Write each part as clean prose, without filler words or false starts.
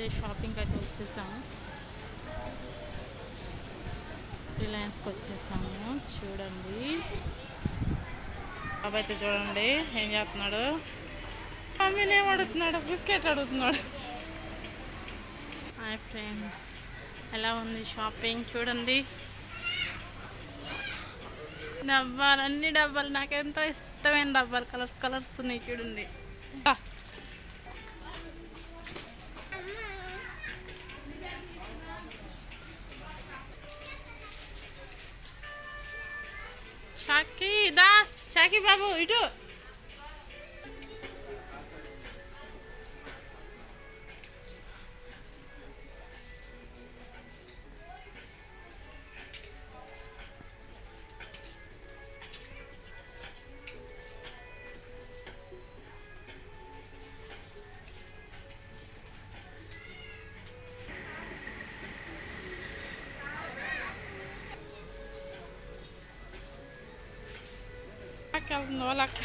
అయితే షాపింగ్కి అయితే వచ్చేసాము. రిలయన్స్కి వచ్చేసాము. చూడండి బాబు అయితే చూడండి ఏం చేస్తున్నాడు. మమ్మీని ఏం అడుగుతున్నాడు, బిస్కెట్ అడుగుతున్నాడు. హాయ్ ఫ్రెండ్స్, ఎలా ఉంది షాపింగ్ చూడండి. డబ్బాలు, అన్ని డబ్బాలు, నాకు ఎంతో ఇష్టమైన డబ్బాలు, కలర్స్ కలర్స్ ఉన్నాయి చూడండి. షాకీ దా, షాకీ బాబు ఇటు. వెళ్తుంది వాళ్ళక్క.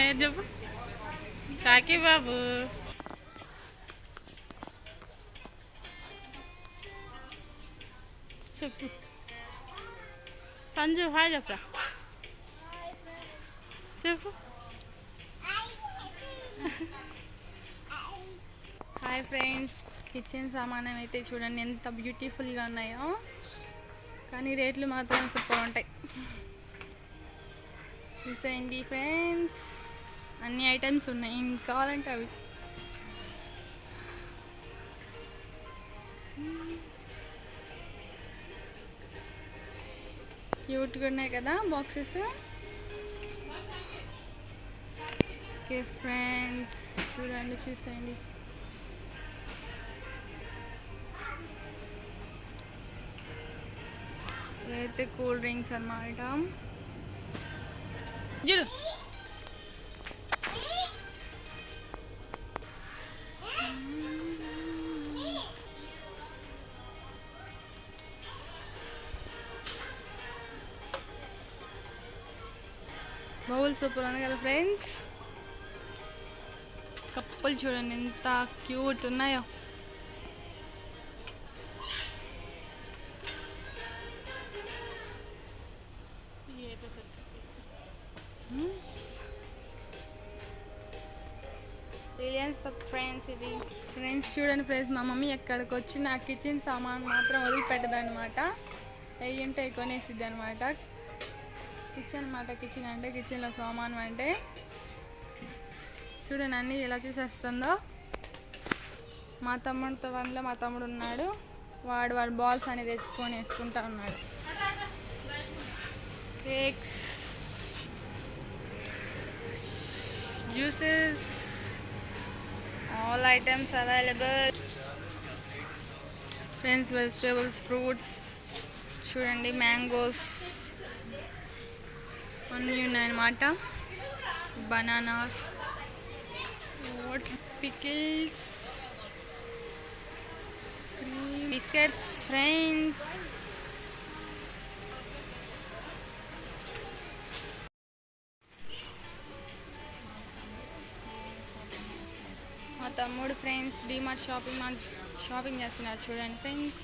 ఏం చెప్పు షాకీ బాబు. చెప్పు సంజు హాయ్ చెప్పరా, చెప్పు. హాయ్ ఫ్రెండ్స్, కిచెన్ సామానం అయితే చూడండి ఎంత బ్యూటిఫుల్గా ఉన్నాయో, కానీ రేట్లు మాత్రం సూపర్ ఉంటాయి. చూసేయండి ఫ్రెండ్స్, అన్ని ఐటమ్స్ ఉన్నాయి, ఇంకా కావాలంటే అవి. క్యూట్గా ఉన్నాయి కదా బాక్సెస్. ఓకే ఫ్రెండ్స్ చూడండి, చూసేయండి. అయితే కూల్ డ్రింక్స్ అన్నమాట. చూడు బౌల్ సూపర్ ఉంది కదా ఫ్రెండ్స్. కప్పులు చూడండి ఎంత క్యూట్ ఉన్నాయో. రిలయన్స్ ఫ్రెండ్స్, ఇది ఫ్రెండ్స్ చూడండి ఫ్రెండ్స్, మా మమ్మీ ఎక్కడికి వచ్చి నా కిచెన్ సామాన్ మాత్రం వదిలిపెట్టదనమాట. ఏంటో కొనేసిద్ది అనమాట. కిచెన్ అనమాట, కిచెన్ అంటే కిచెన్లో సామాను అంటే చూడండి అన్నీ ఎలా చూసేస్తుందో. మా తమ్ముడితో వన్లో మా తమ్ముడు ఉన్నాడు, వాడు బాల్స్ అనేది తెచ్చుకొని వేసుకుంటా ఉన్నాడు. Cakes, juices, all items available friends. Vegetables, fruits చూడండి, మ్యాంగోస్ అన్నీ ఉన్నాయన్నమాట. Bananas, pickles, biscuits friends. మా తమ్ముడు ఫ్రెండ్స్ డిమార్ట్ షాపింగ్ చేస్తున్నారు చూడండి ఫ్రెండ్స్.